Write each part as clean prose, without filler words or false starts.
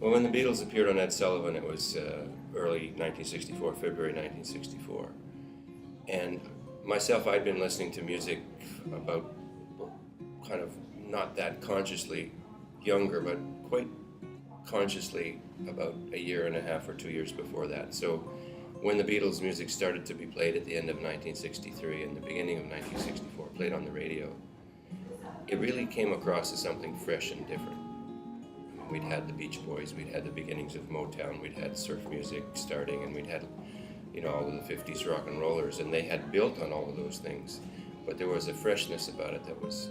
Well, when the Beatles appeared on Ed Sullivan, it was early 1964, February 1964. And myself, I'd been listening to music about kind of not that consciously younger, but quite consciously about a year and a half or 2 years before that. So when the Beatles music started to be played at the end of 1963 and the beginning of 1964, played on the radio, it really came across as something fresh and different. We'd had the Beach Boys, we'd had the beginnings of Motown, we'd had surf music starting, and we'd had, all of the 50s rock and rollers, and they had built on all of those things. But there was a freshness about it that was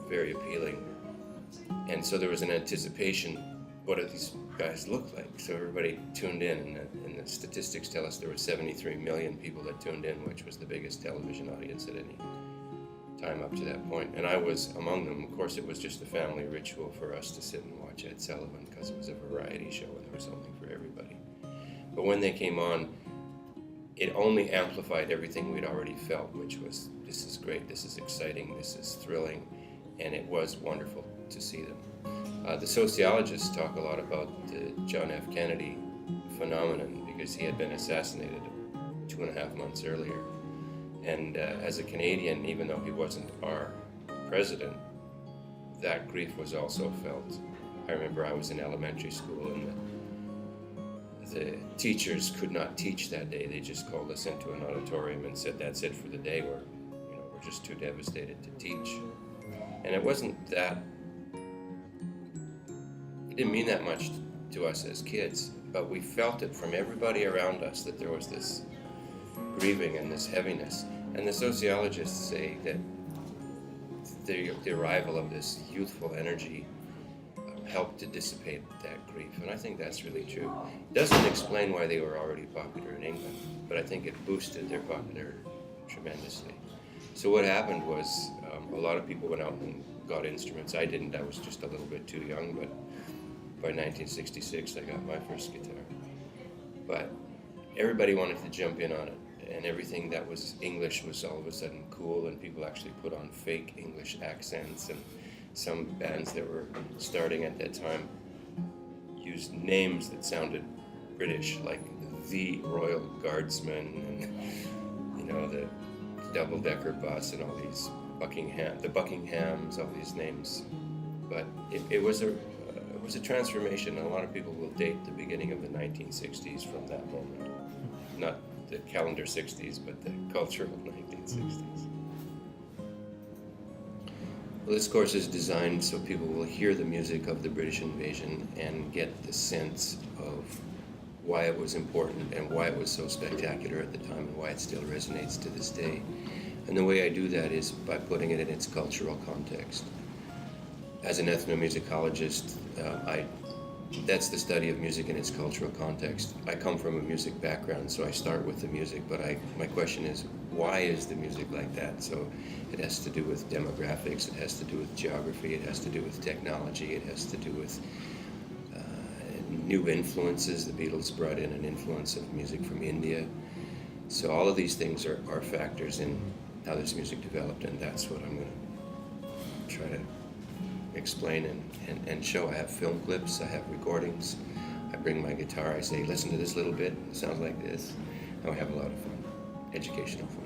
very appealing. And so there was an anticipation, what do these guys look like? So everybody tuned in, and the statistics tell us there were 73 million people that tuned in, which was the biggest television audience at any time up to that point. And I was among them. Of course, it was just a family ritual for us to sit and watch Ed Sullivan because it was a variety show and there was something for everybody. But when they came on, it only amplified everything we'd already felt, which was, this is great, this is exciting, this is thrilling, and it was wonderful to see them. The sociologists talk a lot about the John F. Kennedy phenomenon because he had been assassinated 2.5 months earlier. And as a Canadian, even though he wasn't our president, that grief was also felt. I remember I was in elementary school and the teachers could not teach that day. They just called us into an auditorium and said, that's it for the day. We're just too devastated to teach. And it wasn't that, it didn't mean that much to us as kids, but we felt it from everybody around us that there was this grieving and this heaviness. And the sociologists say that the arrival of this youthful energy helped to dissipate that grief, and I think that's really true. It doesn't explain why they were already popular in England, but I think it boosted their popularity tremendously. So what happened was a lot of people went out and got instruments. I didn't, I was just a little bit too young, but by 1966 I got my first guitar. But everybody wanted to jump in on it, and everything that was English was all of a sudden cool, and people actually put on fake English accents, and some bands that were starting at that time used names that sounded British, like the Royal Guardsmen, and the double-decker bus, and all these the Buckinghams, all these names. But it was a transformation, and a lot of people will date the beginning of the 1960s from that moment. Not the calendar 60s, but the cultural 1960s. Well, this course is designed so people will hear the music of the British invasion and get the sense of why it was important and why it was so spectacular at the time and why it still resonates to this day. And the way I do that is by putting it in its cultural context. As an ethnomusicologist, that's the study of music in its cultural context. I come from a music background, so I start with the music, but my question is, why is the music like that? So it has to do with demographics, it has to do with geography, it has to do with technology, it has to do with new influences. The Beatles brought in an influence of music from India. So all of these things are factors in how this music developed, and that's what I'm going to try to explain and show. I have film clips, I have recordings, I bring my guitar, I say, listen to this little bit, it sounds like this, and we have a lot of fun, educational fun.